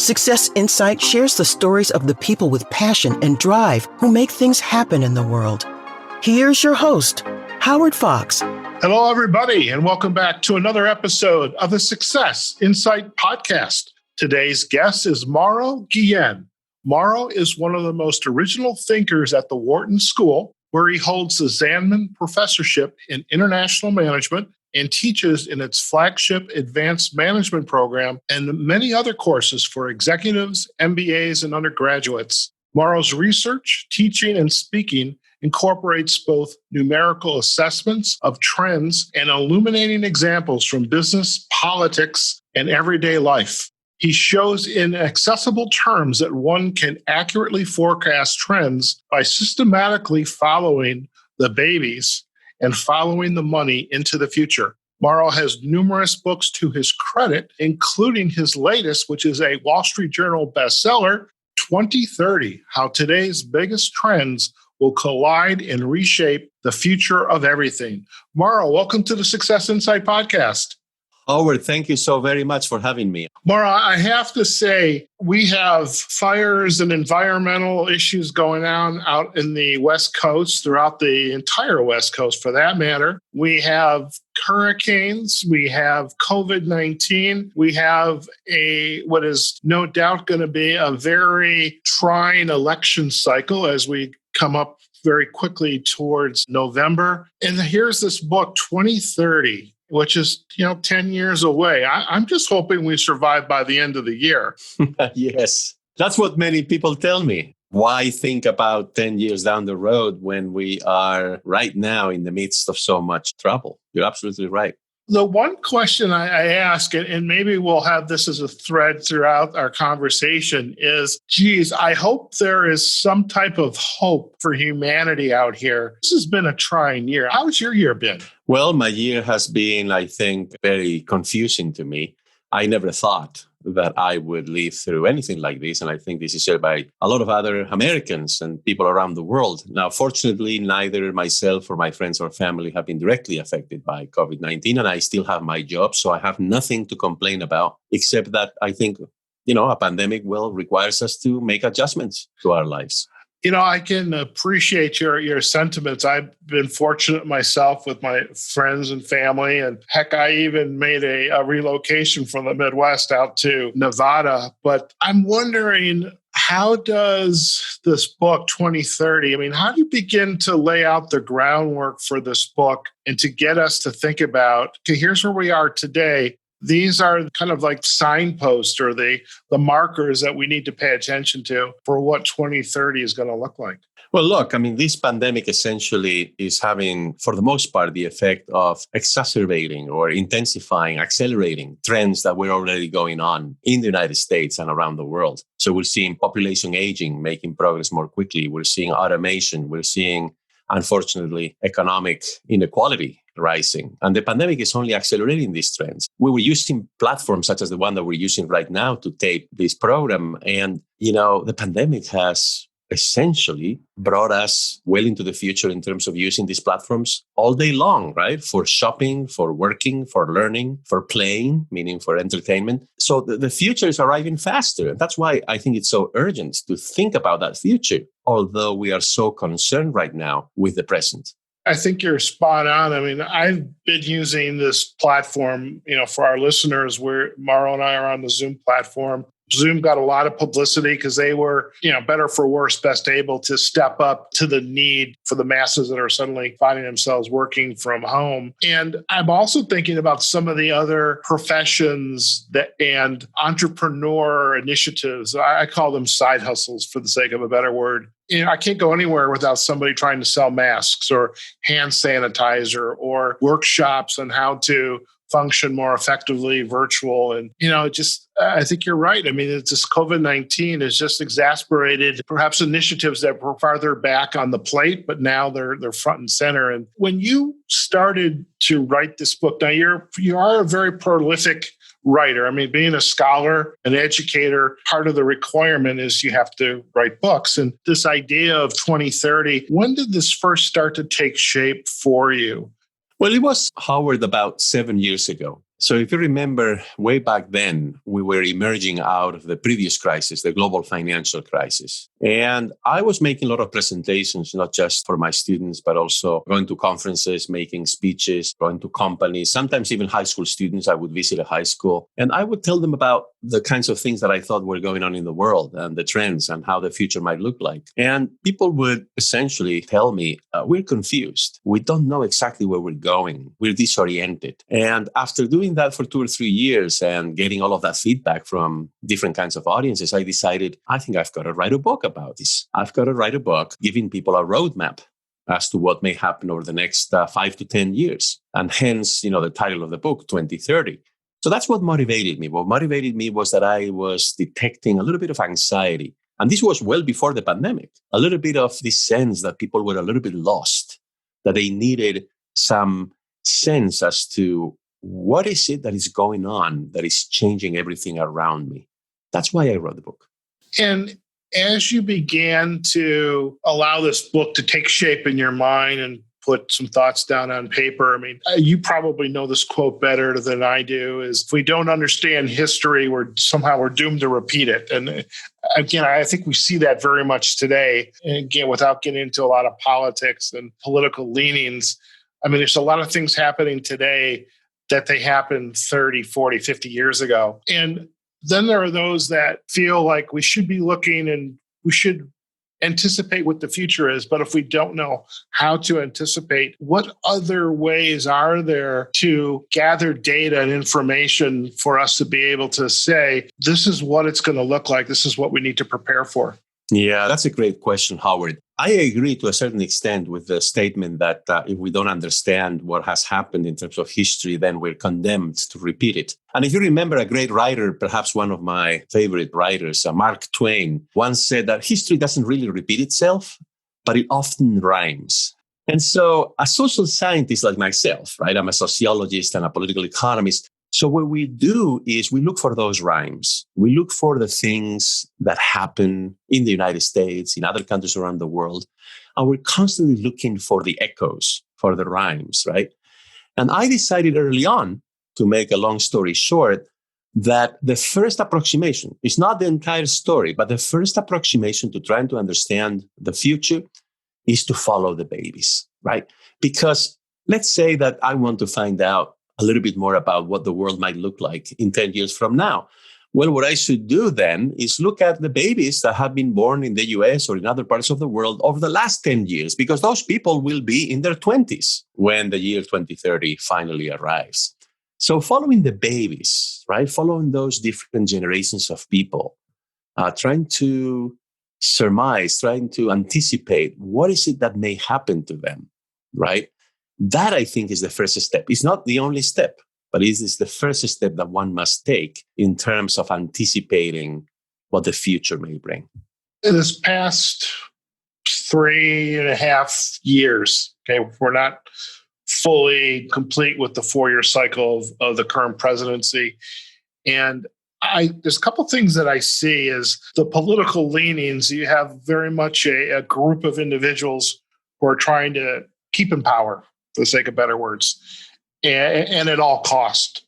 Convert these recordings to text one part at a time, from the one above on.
Success Insight shares the stories of the people with passion and drive who make things happen in the world. Here's your host, Howard Fox. Hello, everybody, and welcome back to another episode of the Success Insight podcast. Today's guest is Mauro Guillén. Mauro is one of the most original thinkers at the Wharton School, where he holds the Zandman Professorship in International Management and teaches in its flagship advanced management program and many other courses for executives, MBAs, and undergraduates. Mauro's research, teaching, and speaking incorporates both numerical assessments of trends and illuminating examples from business, politics, and everyday life. He shows in accessible terms that one can accurately forecast trends by systematically following the babies and following the money into the future. Mauro has numerous books to his credit, including his latest, which is a Wall Street Journal bestseller, 2030, How Today's Biggest Trends Will Collide and Reshape the Future of Everything. Mauro, welcome to the Success Insight podcast. Howard, thank you so very much for having me. Mauro, I have to say, we have fires and environmental issues going on out in the West Coast, throughout the entire West Coast for that matter. We have hurricanes, we have COVID-19, we have what is no doubt going to be a very trying election cycle as we come up very quickly towards November. And here's this book, 2030. Which is, 10 years away. I'm just hoping we survive by the end of the year. Yes, that's what many people tell me. Why think about 10 years down the road when we are right now in the midst of so much trouble? You're absolutely right. The one question I ask, and maybe we'll have this as a thread throughout our conversation, is, I hope there is some type of hope for humanity out here. This has been a trying year. How's your year been? Well, my year has been, I think, very confusing to me. I never thought that I would live through anything like this. And I think this is shared by a lot of other Americans and people around the world. Now, fortunately, neither myself or my friends or family have been directly affected by COVID-19, and I still have my job. So I have nothing to complain about, except that I think, a pandemic requires us to make adjustments to our lives. I can appreciate your sentiments. I've been fortunate myself with my friends and family. And heck, I even made a relocation from the Midwest out to Nevada. But I'm wondering, how does this book, 2030, how do you begin to lay out the groundwork for this book and to get us to think about, okay, here's where we are today. These are kind of like signposts or the markers that we need to pay attention to for what 2030 is going to look like. Well, look, this pandemic essentially is having, for the most part, the effect of exacerbating or intensifying, accelerating trends that were already going on in the United States and around the world. So we're seeing population aging, making progress more quickly. We're seeing automation. We're seeing, unfortunately, economic inequality rising. And the pandemic is only accelerating these trends. We were using platforms such as the one that we're using right now to tape this program. And, the pandemic has essentially brought us well into the future in terms of using these platforms all day long, right? For shopping, for working, for learning, for playing, meaning for entertainment. So the future is arriving faster. And that's why I think it's so urgent to think about that future, although we are so concerned right now with the present. I think you're spot on. I've been using this platform, for our listeners, where Mauro and I are on the Zoom platform. Zoom got a lot of publicity because they were, better for worse, best able to step up to the need for the masses that are suddenly finding themselves working from home. And I'm also thinking about some of the other professions and entrepreneur initiatives. I call them side hustles for the sake of a better word. I can't go anywhere without somebody trying to sell masks or hand sanitizer or workshops on how to function more effectively virtual. And, I think you're right. It's just COVID-19 has just exacerbated perhaps initiatives that were farther back on the plate, but now they're front and center. And when you started to write this book, now you are a very prolific writer. Being a scholar, an educator, part of the requirement is you have to write books. And this idea of 2030, when did this first start to take shape for you? Well, it was, Howard, about 7 years ago. So if you remember way back then, we were emerging out of the previous crisis, the global financial crisis. And I was making a lot of presentations, not just for my students, but also going to conferences, making speeches, going to companies, sometimes even high school students. I would visit a high school and I would tell them about the kinds of things that I thought were going on in the world and the trends and how the future might look like. And people would essentially tell me, we're confused. We don't know exactly where we're going. We're disoriented. And after doing that for 2 or 3 years and getting all of that feedback from different kinds of audiences, I decided, I think I've got to write a book about this. I've got to write a book giving people a roadmap as to what may happen over the next 5 to 10 years. And hence, the title of the book, 2030. So that's what motivated me. What motivated me was that I was detecting a little bit of anxiety. And this was well before the pandemic, a little bit of this sense that people were a little bit lost, that they needed some sense as to what is it that is going on that is changing everything around me. That's why I wrote the book. And as you began to allow this book to take shape in your mind and put some thoughts down on paper, I mean, you probably know this quote better than I do, is if we don't understand history, we're doomed to repeat it. And again, I think we see that very much today. And again, without getting into a lot of politics and political leanings, I mean, there's a lot of things happening today that they happened 30, 40, 50 years ago. And then there are those that feel like we should be looking and we should anticipate what the future is. But if we don't know how to anticipate, what other ways are there to gather data and information for us to be able to say, this is what it's going to look like, this is what we need to prepare for? Yeah, that's a great question, Howard. I agree to a certain extent with the statement that if we don't understand what has happened in terms of history, then we're condemned to repeat it. And if you remember, a great writer, perhaps one of my favorite writers, Mark Twain, once said that history doesn't really repeat itself, but it often rhymes. And so a social scientist like myself, right? I'm a sociologist and a political economist. So what we do is we look for those rhymes. We look for the things that happen in the United States, in other countries around the world. And we're constantly looking for the echoes, for the rhymes, right? And I decided early on, to make a long story short, that the first approximation is not the entire story, but the first approximation to trying to understand the future is to follow the babies, right? Because let's say that I want to find out a little bit more about what the world might look like in 10 years from now. Well, what I should do then is look at the babies that have been born in the US or in other parts of the world over the last 10 years, because those people will be in their 20s when the year 2030 finally arrives. So following the babies, right? Following those different generations of people, trying to surmise, trying to anticipate what is it that may happen to them, right? That, I think, is the first step. It's not the only step, but it is the first step that one must take in terms of anticipating what the future may bring. In this past 3.5 years, okay, we're not fully complete with the 4-year cycle of the current presidency. And there's a couple of things that I see is the political leanings. You have very much a group of individuals who are trying to keep in power, for the sake of better words, and at all cost.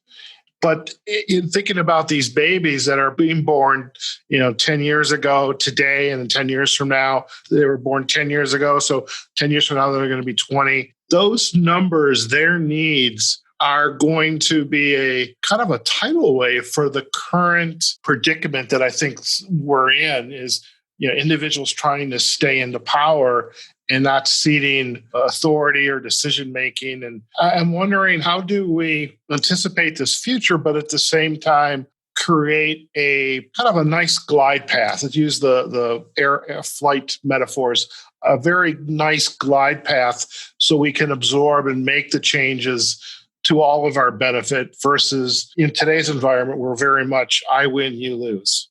But in thinking about these babies that are being born, 10 years ago today, and 10 years from now, they were born 10 years ago. So 10 years from now, they're going to be 20. Those numbers, their needs are going to be a kind of a tidal wave for the current predicament that I think we're in is, individuals trying to stay into power and not ceding authority or decision-making. And I'm wondering, how do we anticipate this future, but at the same time, create a kind of a nice glide path? Let's use the air flight metaphors, a very nice glide path so we can absorb and make the changes to all of our benefit versus in today's environment, we're very much, I win, you lose.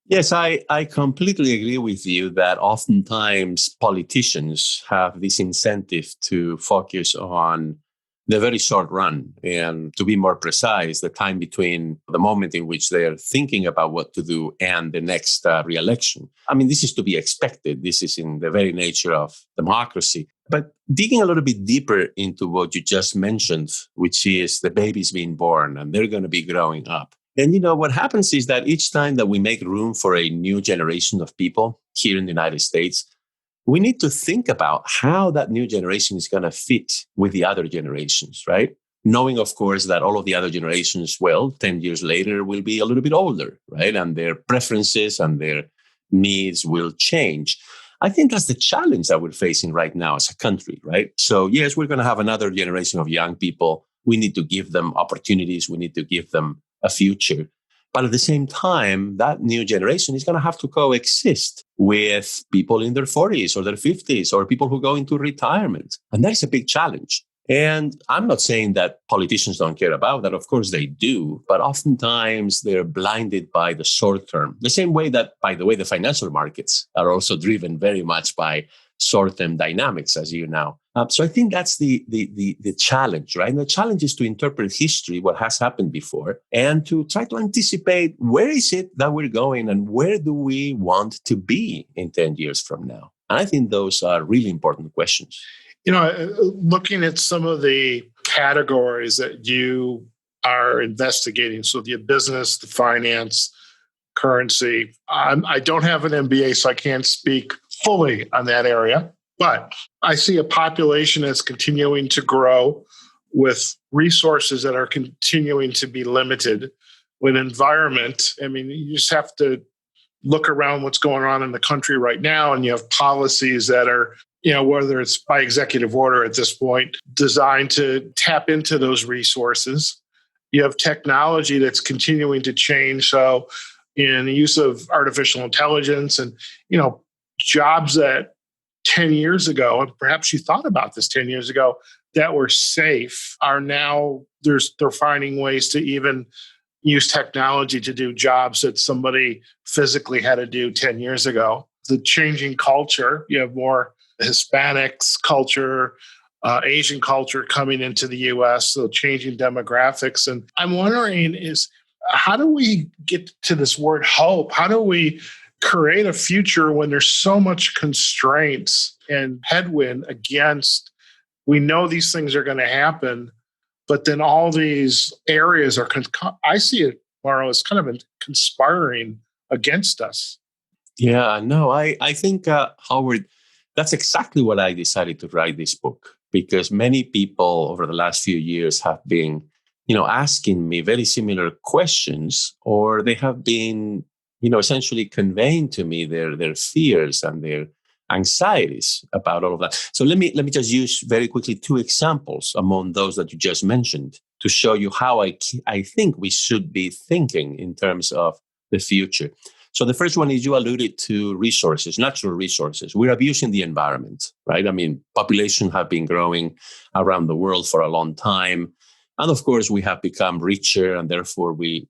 Yes, I completely agree with you that oftentimes politicians have this incentive to focus on the very short run. And to be more precise, the time between the moment in which they are thinking about what to do and the next re-election. I mean, this is to be expected. This is in the very nature of democracy. But digging a little bit deeper into what you just mentioned, which is the babies being born and they're going to be growing up. And, what happens is that each time that we make room for a new generation of people here in the United States, we need to think about how that new generation is going to fit with the other generations, right? Knowing, of course, that all of the other generations, 10 years later will be a little bit older, right? And their preferences and their needs will change. I think that's the challenge that we're facing right now as a country, right? So yes, we're going to have another generation of young people. We need to give them opportunities. We need to give them a future. But at the same time, that new generation is going to have to coexist with people in their 40s or their 50s or people who go into retirement. And that is a big challenge. And I'm not saying that politicians don't care about that. Of course they do. But oftentimes they're blinded by the short term. The same way that, by the way, the financial markets are also driven very much by short-term dynamics, as you know. So I think that's the challenge, right? And the challenge is to interpret history, what has happened before, and to try to anticipate where is it that we're going and where do we want to be in 10 years from now? And I think those are really important questions. Looking at some of the categories that you are investigating, so the business, the finance, currency, I don't have an MBA, so I can't speak fully on that area, but I see a population that's continuing to grow with resources that are continuing to be limited. With environment, you just have to look around what's going on in the country right now, and you have policies that are, whether it's by executive order at this point, designed to tap into those resources. You have technology that's continuing to change. So in the use of artificial intelligence and, jobs that 10 years ago, and perhaps you thought about this 10 years ago, that were safe are now, they're finding ways to even use technology to do jobs that somebody physically had to do 10 years ago. The changing culture, you have more Hispanics culture, Asian culture coming into the U.S., so changing demographics. And I'm wondering how do we get to this word hope? How do we create a future when there's so much constraints and headwind against, we know these things are going to happen, but then all these areas are, I see it, Mauro, as kind of conspiring against us. Yeah, no, I think, Howard, that's exactly what I decided to write this book, because many people over the last few years have been, asking me very similar questions, or they have been, essentially conveying to me their fears and their anxieties about all of that. So let me just use very quickly 2 examples among those that you just mentioned to show you how I think we should be thinking in terms of the future. So the first one is, you alluded to resources, natural resources. We're abusing the environment, right? Population have been growing around the world for a long time. And of course, we have become richer, and therefore we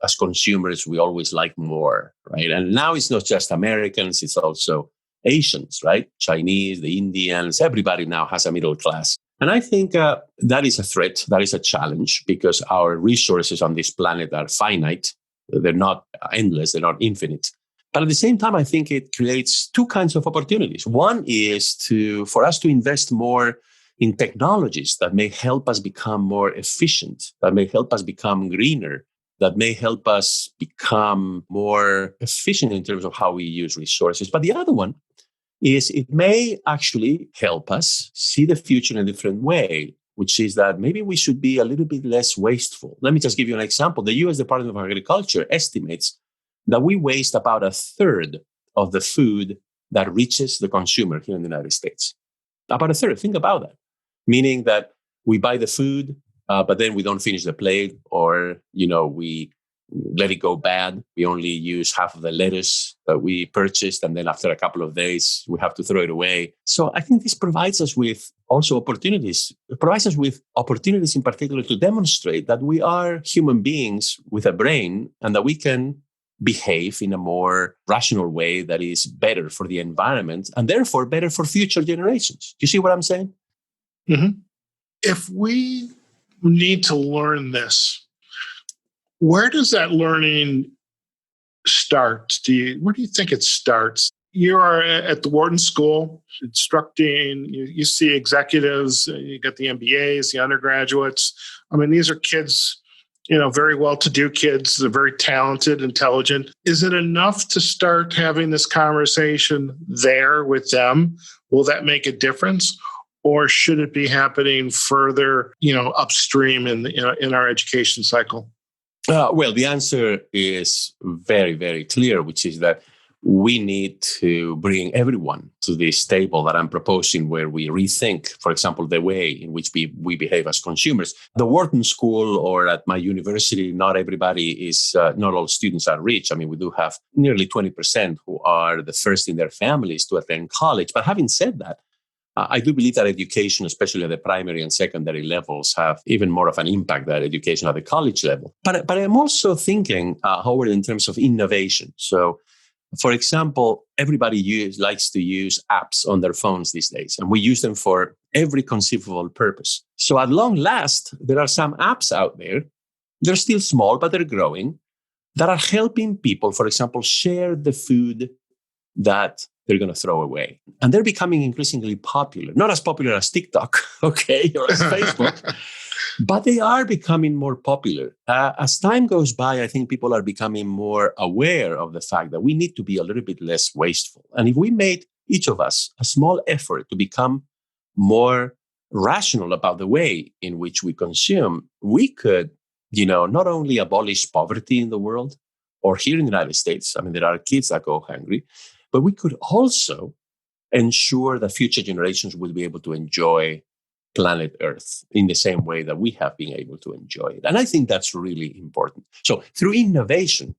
as consumers, we always like more, right? And now it's not just Americans, it's also Asians, right? Chinese, the Indians, everybody now has a middle class. And I think that is a threat, that is a challenge, because our resources on this planet are finite. They're not endless, they're not infinite. But at the same time, I think it creates 2 kinds of opportunities. One is for us to invest more in technologies that may help us become more efficient, that may help us become greener, that may help us become more efficient in terms of how we use resources. But the other one is it may actually help us see the future in a different way, which is that maybe we should be a little bit less wasteful. Let me just give you an example. The U.S. Department of Agriculture estimates that we waste about 1/3 of the food that reaches the consumer here in the United States. About 1/3. Think about that. Meaning that we buy the food, but then we don't finish the plate, or, we let it go bad. We only use half of the lettuce that we purchased, and then after a couple of days, we have to throw it away. So I think this provides us with also opportunities. It provides us with opportunities in particular to demonstrate that we are human beings with a brain, and that we can behave in a more rational way that is better for the environment and therefore better for future generations. Do you see what I'm saying? Mm-hmm. If we need to learn this, where does that learning start? Where do you think it starts? You are at the Wharton School instructing, you see executives, you get the MBAs, the undergraduates. I mean, these are kids, very well-to-do kids. They're very talented, intelligent. Is it enough to start having this conversation there with them? Will that make a difference? Or should it be happening further, upstream in our education cycle? Well, the answer is very, very clear, which is that we need to bring everyone to this table that I'm proposing, where we rethink, for example, the way in which we behave as consumers. The Wharton School or at my university, not everybody is, not all students are rich. I mean, we do have nearly 20% who are the first in their families to attend college. But having said that, I do believe that education, especially at the primary and secondary levels, have even more of an impact than education at the college level. But I'm also thinking, Howard, in terms of innovation. So, for example, everybody likes to use apps on their phones these days, and we use them for every conceivable purpose. So at long last, there are some apps out there. They're still small, but they're growing, that are helping people, for example, share the food that they're going to throw away. And they're becoming increasingly popular, not as popular as TikTok, okay, or as Facebook, but they are becoming more popular. As time goes by, I think people are becoming more aware of the fact that we need to be a little bit less wasteful. And if we made, each of us, a small effort to become more rational about the way in which we consume, we could, not only abolish poverty in the world or here in the United States. I mean, there are kids that go hungry, but we could also ensure that future generations will be able to enjoy planet Earth in the same way that we have been able to enjoy it. And I think that's really important. So through innovation,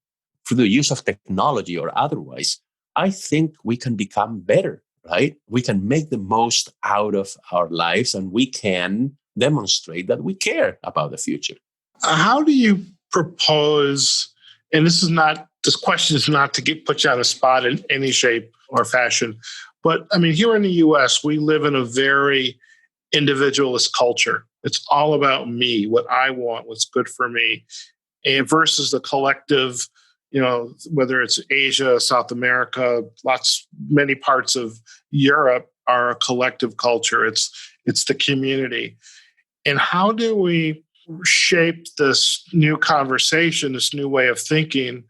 through the use of technology or otherwise, I think we can become better, right? We can make the most out of our lives, and we can demonstrate that we care about the future. How do you propose, and this question is not to put you on a spot in any shape or fashion, but I mean, here in the US, we live in a very individualist culture. It's all about me, what I want, what's good for me, and versus the collective, whether it's Asia, South America, many parts of Europe are a collective culture. It's the community. And how do we shape this new conversation, this new way of thinking,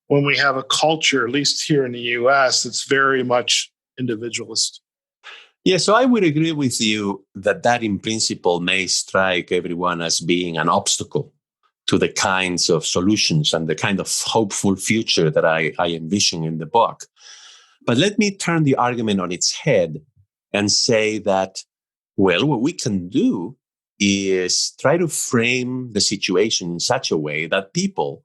when we have a culture, at least here in the US, that's very much individualist? Yeah, so I would agree with you that in principle may strike everyone as being an obstacle to the kinds of solutions and the kind of hopeful future that I envision in the book. But let me turn the argument on its head and say that, well, what we can do is try to frame the situation in such a way that people,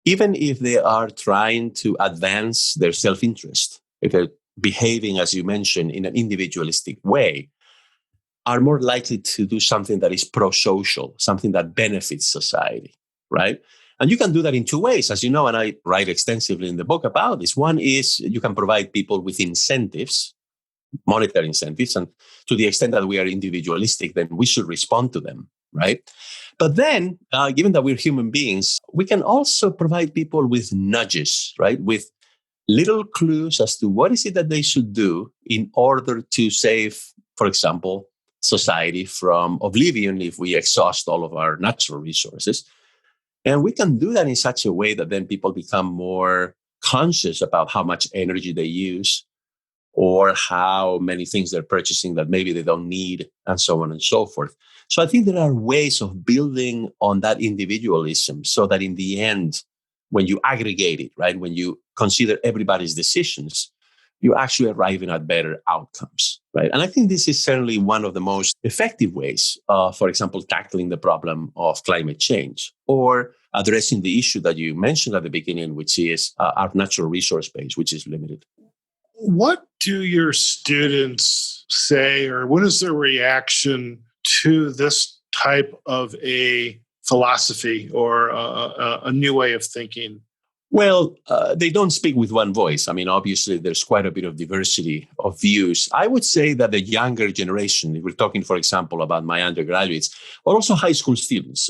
even if they are trying to advance their self-interest, if they're behaving, as you mentioned, in an individualistic way, are more likely to do something that is pro-social, something that benefits society, right? And you can do that in two ways, as you know, and I write extensively in the book about this. One is you can provide people with incentives, monetary incentives, and to the extent that we are individualistic, then we should respond to them, right? But then, given that we're human beings, we can also provide people with nudges, right? With little clues as to what is it that they should do in order to save, for example, society from oblivion if we exhaust all of our natural resources. And we can do that in such a way that then people become more conscious about how much energy they use or how many things they're purchasing that maybe they don't need, and so on and so forth. So I think there are ways of building on that individualism so that in the end, when you aggregate it, right, when you consider everybody's decisions, you're actually arriving at better outcomes, right? And I think this is certainly one of the most effective ways of, for example, tackling the problem of climate change or addressing the issue that you mentioned at the beginning, which is our natural resource base, which is limited. What do your students say, or what is their reaction to this type of a philosophy or a new way of thinking? Well, they don't speak with one voice. I mean, obviously, there's quite a bit of diversity of views. I would say that the younger generation, if we're talking, for example, about my undergraduates, or also high school students.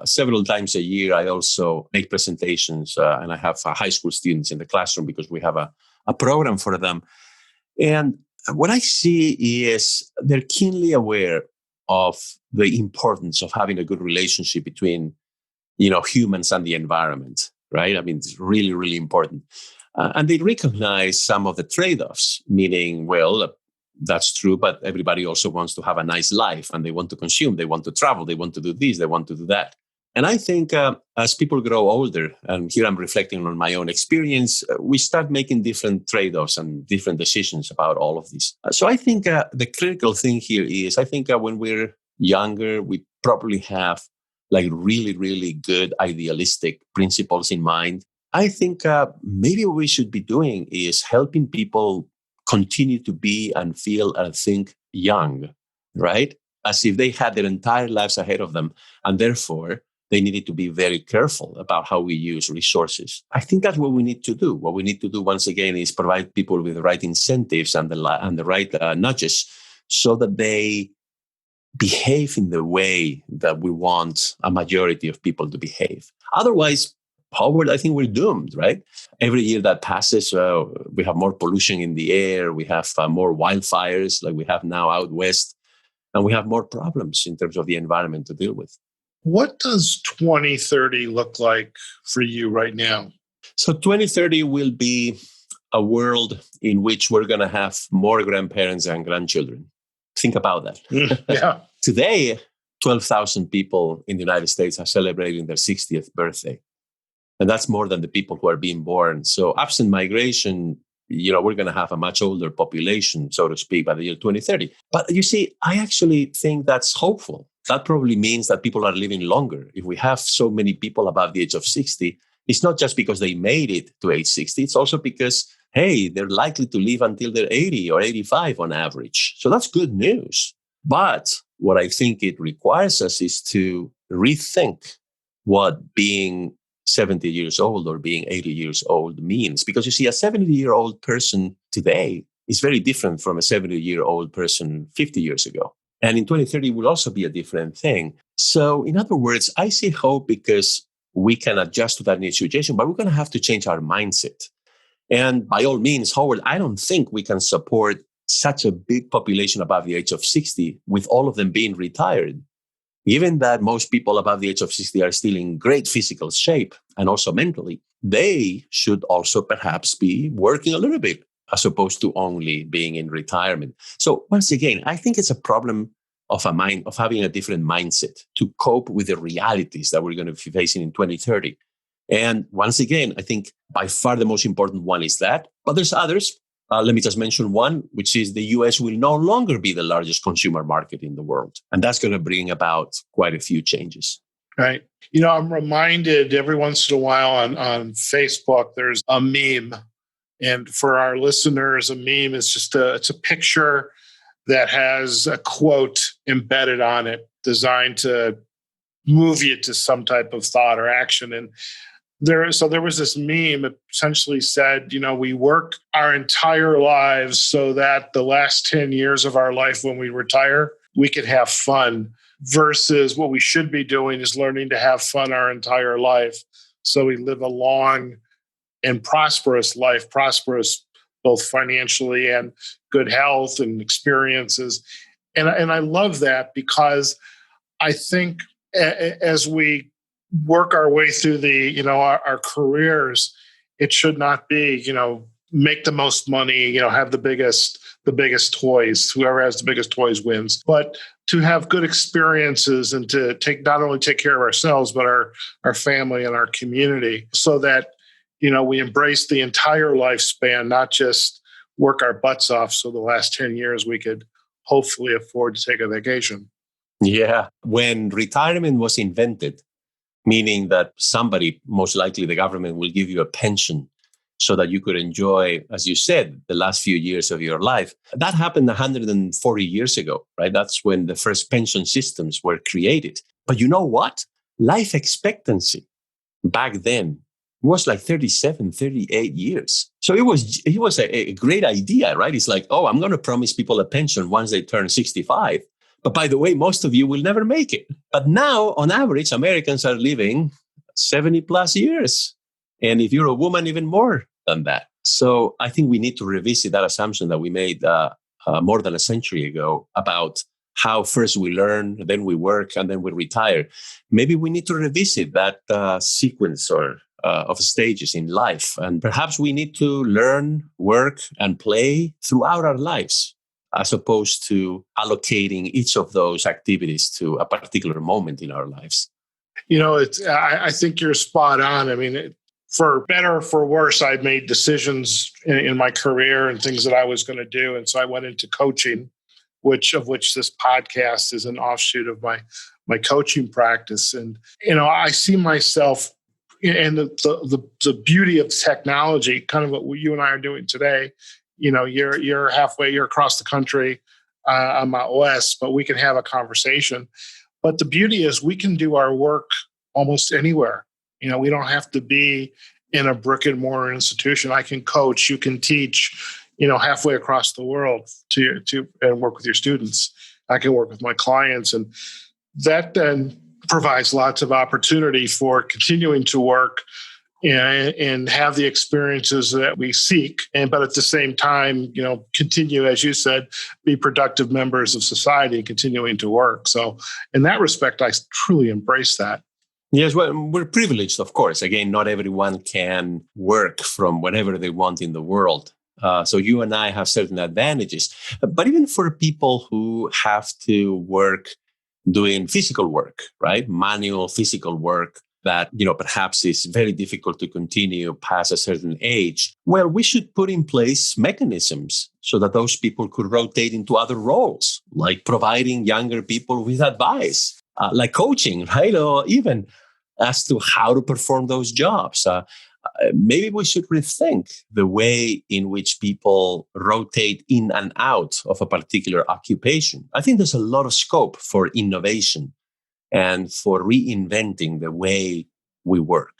Several times a year, I also make presentations, and I have high school students in the classroom because we have a program for them. And what I see is they're keenly aware of the importance of having a good relationship between, humans and the environment. Right? I mean, it's really, really important. And they recognize some of the trade-offs, meaning, well, that's true, but everybody also wants to have a nice life and they want to consume, they want to travel, they want to do this, they want to do that. And I think as people grow older, and here I'm reflecting on my own experience, we start making different trade-offs and different decisions about all of this. So I think the critical thing here is, I think when we're younger, we probably have like really, really good idealistic principles in mind. I think maybe what we should be doing is helping people continue to be and feel and think young, right? As if they had their entire lives ahead of them. And therefore, they needed to be very careful about how we use resources. I think that's what we need to do. What we need to do, once again, is provide people with the right incentives and the right nudges so that they behave in the way that we want a majority of people to behave. Otherwise, Howard, I think we're doomed, right? Every year that passes, we have more pollution in the air, we have more wildfires like we have now out west, and we have more problems in terms of the environment to deal with. What does 2030 look like for you right now? So 2030 will be a world in which we're going to have more grandparents and grandchildren. Think about that. Yeah. Today, 12,000 people in the United States are celebrating their 60th birthday. And that's more than the people who are being born. So absent migration, we're going to have a much older population, so to speak, by the year 2030. But you see, I actually think that's hopeful. That probably means that people are living longer. If we have so many people above the age of 60, it's not just because they made it to age 60. It's also because, hey, they're likely to live until they're 80 or 85 on average. So that's good news. But what I think it requires us is to rethink what being 70 years old or being 80 years old means. Because you see, a 70-year-old person today is very different from a 70-year-old person 50 years ago. And in 2030 will also be a different thing. So in other words, I see hope because we can adjust to that new situation, but we're going to have to change our mindset. And by all means, Howard, I don't think we can support such a big population above the age of 60 with all of them being retired. Given that most people above the age of 60 are still in great physical shape and also mentally, they should also perhaps be working a little bit as opposed to only being in retirement. So once again, I think it's a problem of having a different mindset to cope with the realities that we're going to be facing in 2030. And once again, I think by far the most important one is that, but there's others. Let me just mention one, which is the US will no longer be the largest consumer market in the world. And that's going to bring about quite a few changes. Right. I'm reminded every once in a while on Facebook, there's a meme. And for our listeners, a meme is just it's a picture that has a quote embedded on it, designed to move you to some type of thought or action. And there was this meme that essentially said, we work our entire lives so that the last 10 years of our life when we retire, we could have fun, versus what we should be doing is learning to have fun our entire life. So we live a long and prosperous life, prosperous both financially and good health and experiences. And I love that because I think as we work our way through our careers, it should not be, make the most money, have the biggest toys. Whoever has the biggest toys wins. But to have good experiences and to not only take care of ourselves, but our family and our community, so that we embrace the entire lifespan, not just work our butts off. So the last 10 years we could hopefully afford to take a vacation. Yeah. When retirement was invented, meaning that somebody, most likely the government, will give you a pension so that you could enjoy, as you said, the last few years of your life. That happened 140 years ago, right? That's when the first pension systems were created. But you know what? Life expectancy back then was like 37, 38 years. So it was a great idea, right? It's like, oh, I'm going to promise people a pension once they turn 65. But by the way, most of you will never make it. But now, on average, Americans are living 70 plus years. And if you're a woman, even more than that. So I think we need to revisit that assumption that we made more than a century ago about how first we learn, then we work, and then we retire. Maybe we need to revisit that sequence of stages in life. And perhaps we need to learn, work, and play throughout our lives, as opposed to allocating each of those activities to a particular moment in our lives. I think you're spot on. I mean, for better or for worse, I made decisions in my career and things that I was going to do. And so I went into coaching, which this podcast is an offshoot of my coaching practice. And, I see myself, and the beauty of technology, kind of what you and I are doing today. You're halfway, you're across the country. I'm out west, but we can have a conversation. But the beauty is we can do our work almost anywhere. We don't have to be in a brick and mortar institution. I can coach, you can teach, halfway across the world to and work with your students. I can work with my clients, and that then provides lots of opportunity for continuing to work and have the experiences that we seek. But at the same time, continue, as you said, be productive members of society, continuing to work. So in that respect, I truly embrace that. Yes, well, we're privileged, of course. Again, not everyone can work from wherever they want in the world. So you and I have certain advantages. But even for people who have to work doing physical work, right? Manual physical work that, perhaps is very difficult to continue past a certain age. Well, we should put in place mechanisms so that those people could rotate into other roles, like providing younger people with advice, like coaching, right? Or even as to how to perform those jobs. Maybe we should rethink the way in which people rotate in and out of a particular occupation. I think there's a lot of scope for innovation and for reinventing the way we work.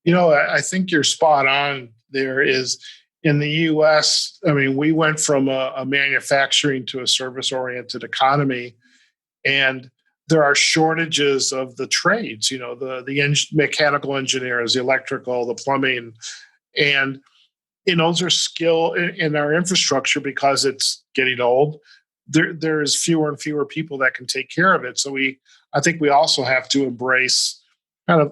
I think you're spot on. There is, in the U.S., I mean, we went from a manufacturing to a service-oriented economy, and there are shortages of the trades, the mechanical engineers, the electrical, the plumbing, and those are skill in our infrastructure because it's getting old. There is fewer and fewer people that can take care of it. So I think we also have to embrace kind of,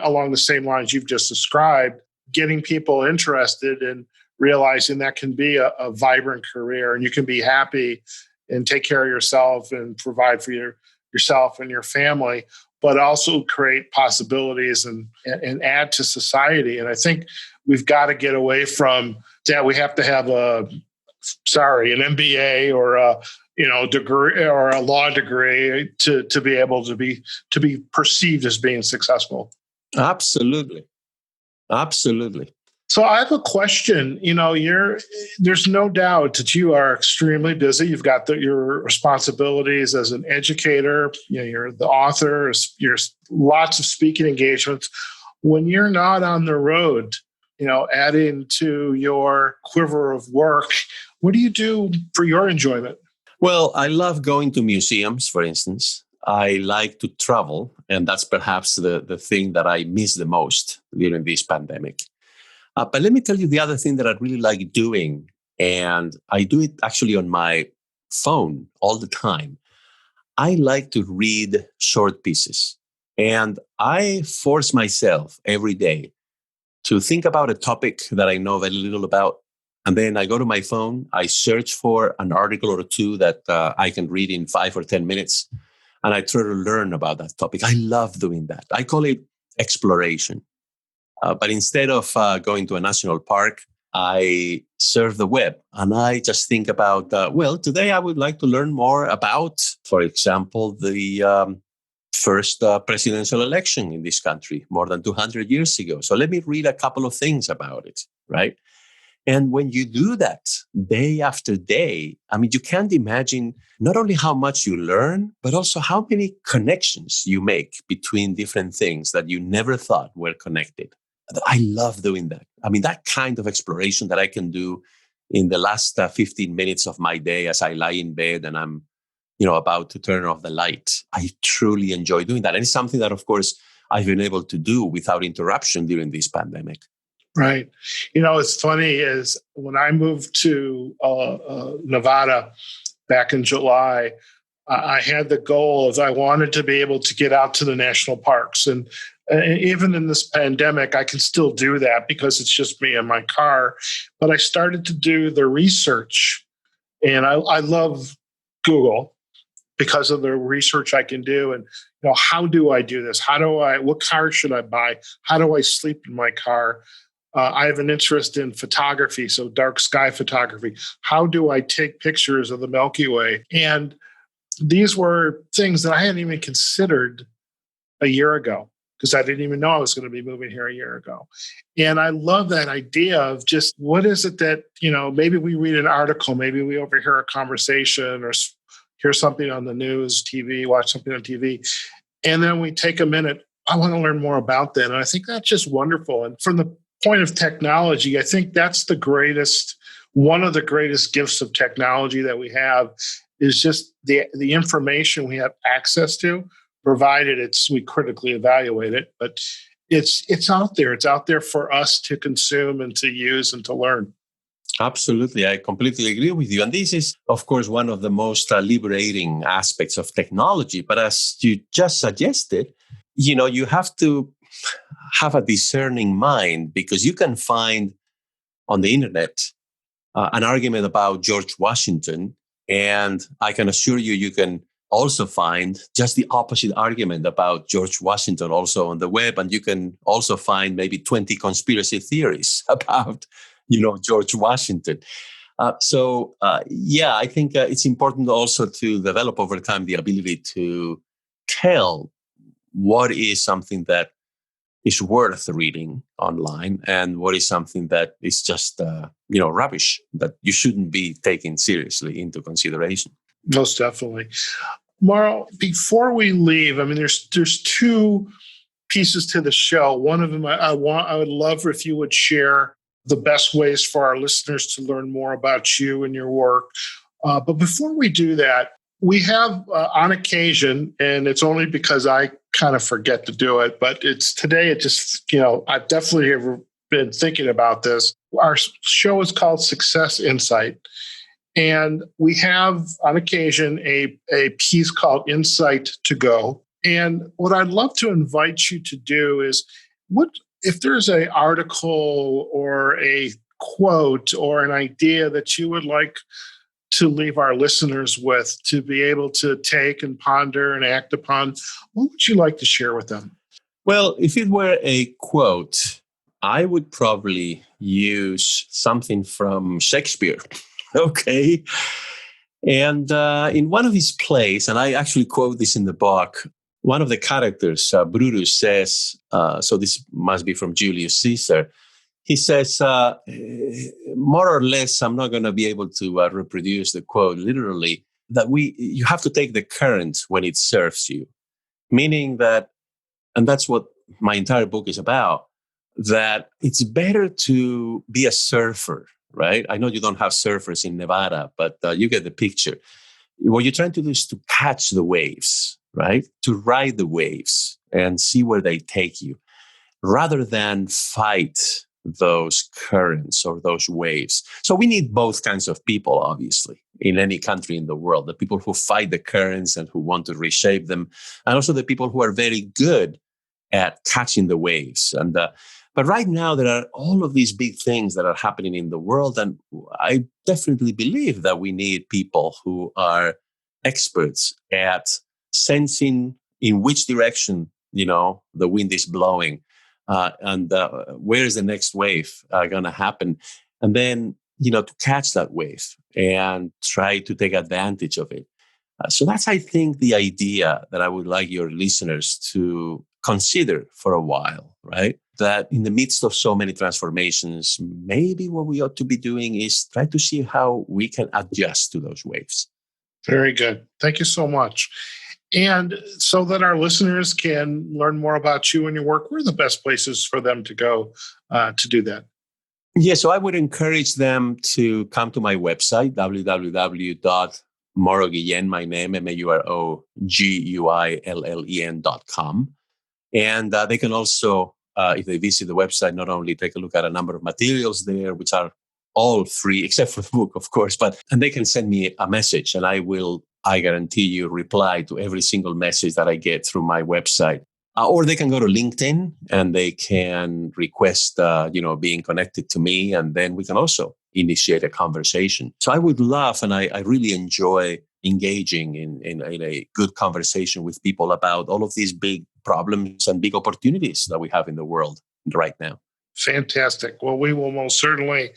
along the same lines you've just described, getting people interested and realizing that can be a vibrant career, and you can be happy and take care of yourself and provide for yourself and your family, but also create possibilities and add to society. And I think we've got to get away from that. We have to have an MBA or a degree or a law degree to be able to be perceived as being successful. Absolutely. So I have a question. There's no doubt that you are extremely busy. You've got your responsibilities as an educator. You're the author. You're lots of speaking engagements. When you're not on the road, adding to your quiver of work, what do you do for your enjoyment? Well, I love going to museums, for instance. I like to travel, and that's perhaps the thing that I miss the most during this pandemic. But let me tell you the other thing that I really like doing, and I do it actually on my phone all the time. I like to read short pieces, and I force myself every day to think about a topic that I know very little about. And then I go to my phone, I search for an article or two that I can read in 5 or 10 minutes, and I try to learn about that topic. I love doing that. I call it exploration. But instead of going to a national park, I surf the web and I just think about, today I would like to learn more about, for example, the first presidential election in this country more than 200 years ago. So let me read a couple of things about it, right? And when you do that day after day, I mean, you can't imagine not only how much you learn, but also how many connections you make between different things that you never thought were connected. I love doing that. I mean, that kind of exploration that I can do in the last 15 minutes of my day as I lie in bed and I'm, about to turn off the light. I truly enjoy doing that. And it's something that, of course, I've been able to do without interruption during this pandemic. Right. It's funny is when I moved to Nevada back in July, I had the goal of I wanted to be able to get out to the national parks. And even in this pandemic, I can still do that because it's just me and my car. But I started to do the research. And I love Google because of the research I can do. And, how do I do this? What car should I buy? How do I sleep in my car? I have an interest in photography, so dark sky photography. How do I take pictures of the Milky Way? And these were things that I hadn't even considered a year ago because I didn't even know I was going to be moving here a year ago. And I love that idea of just what is it that, maybe we read an article, maybe we overhear a conversation or hear something on the news, TV, watch something on TV, and then we take a minute. I want to learn more about that. And I think that's just wonderful. And from the point of technology, I think that's one of the greatest gifts of technology that we have is just the information we have access to, provided we critically evaluate it. But it's out there. It's out there for us to consume and to use and to learn. Absolutely. I completely agree with you. And this is, of course, one of the most liberating aspects of technology. But as you just suggested, you have to have a discerning mind because you can find on the internet an argument about George Washington. And I can assure you, you can also find just the opposite argument about George Washington also on the web. And you can also find maybe 20 conspiracy theories about, George Washington. I think it's important also to develop over time the ability to tell what is something that is worth reading online and what is something that is just, rubbish that you shouldn't be taking seriously into consideration. Most definitely. Mauro, before we leave, I mean, there's two pieces to the show. One of them, I would love if you would share the best ways for our listeners to learn more about you and your work. But before we do that, we have on occasion, and it's only because I kind of forget to do it, but today it just, I've definitely been thinking about this. Our show is called Success Insight. And we have on occasion a piece called Insight to Go. And what I'd love to invite you to do is if there's an article or a quote or an idea that you would like to leave our listeners with to be able to take and ponder and act upon, what would you like to share with them? Well, if it were a quote, I would probably use something from Shakespeare. Okay. And in one of his plays, and I actually quote this in the book, one of the characters, Brutus, says, so this must be from Julius Caesar, he says, more or less, I'm not going to be able to reproduce the quote literally, that you have to take the current when it serves you. Meaning that, and that's what my entire book is about, that it's better to be a surfer, right? I know you don't have surfers in Nevada, but you get the picture. What you're trying to do is to catch the waves, right? To ride the waves and see where they take you, rather than fight those currents or those waves. So we need both kinds of people, obviously, in any country in the world, the people who fight the currents and who want to reshape them, and also the people who are very good at catching the waves. And but right now, there are all of these big things that are happening in the world. And I definitely believe that we need people who are experts at sensing in which direction, the wind is blowing and where is the next wave going to happen. And then, to catch that wave and try to take advantage of it. So that's, I think, the idea that I would like your listeners to consider for a while, right? That in the midst of so many transformations, maybe what we ought to be doing is try to see how we can adjust to those waves. Very good. Thank you so much. And so that our listeners can learn more about you and your work, where are the best places for them to go to do that? Yeah, so I would encourage them to come to my website, www.mauroguillen, my name, MauroGuillen.com. And they can also, if they visit the website, not only take a look at a number of materials there, which are all free, except for the book, of course, and they can send me a message and I guarantee you, reply to every single message that I get through my website. Or they can go to LinkedIn and they can request, being connected to me, and then we can also initiate a conversation. So I would love, and I really enjoy engaging in a good conversation with people about all of these big problems and big opportunities that we have in the world right now. Fantastic. Well, we will most certainly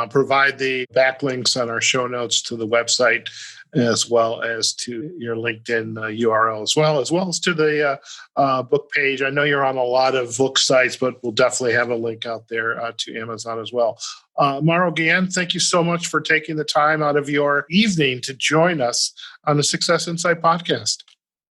provide the backlinks on our show notes to the website, as well as to your LinkedIn URL, as well as to the book page. I know you're on a lot of book sites, but we'll definitely have a link out there to Amazon as well. Mauro Guillén, thank you so much for taking the time out of your evening to join us on the Success Insight podcast.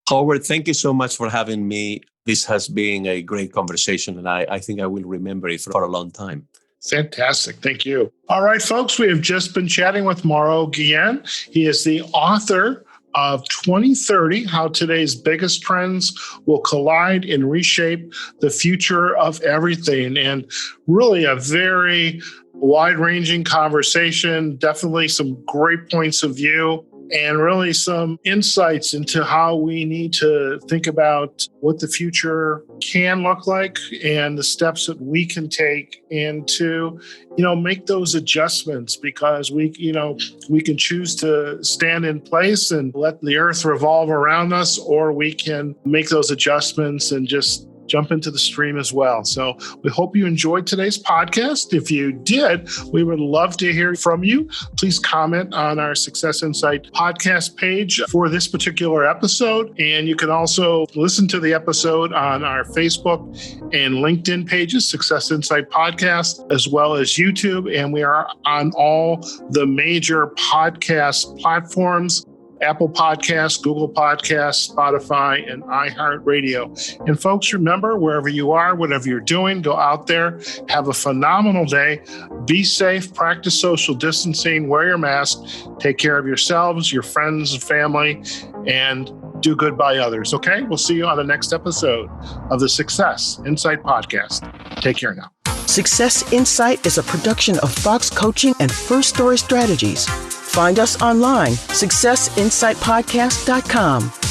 Howard, thank you so much for having me. This has been a great conversation, and I think I will remember it for a long time. Fantastic. Thank you. All right, folks, we have just been chatting with Mauro Guillén. He is the author of 2030, How Today's Biggest Trends Will Collide and Reshape the Future of Everything. And really a very wide-ranging conversation, definitely some great points of view, and really some insights into how we need to think about what the future can look like and the steps that we can take and to, make those adjustments, because we can choose to stand in place and let the earth revolve around us, or we can make those adjustments and just jump into the stream as well. So we hope you enjoyed today's podcast. If you did, we would love to hear from you. Please comment on our Success Insight podcast page for this particular episode. And you can also listen to the episode on our Facebook and LinkedIn pages, Success Insight Podcast, as well as YouTube. And we are on all the major podcast platforms: Apple Podcasts, Google Podcasts, Spotify, and iHeartRadio. And folks, remember, wherever you are, whatever you're doing, go out there, have a phenomenal day, be safe, practice social distancing, wear your mask, take care of yourselves, your friends and family, and do good by others, okay? We'll see you on the next episode of the Success Insight Podcast. Take care now. Success Insight is a production of Fox Coaching and First Story Strategies. Find us online, successinsightpodcast.com.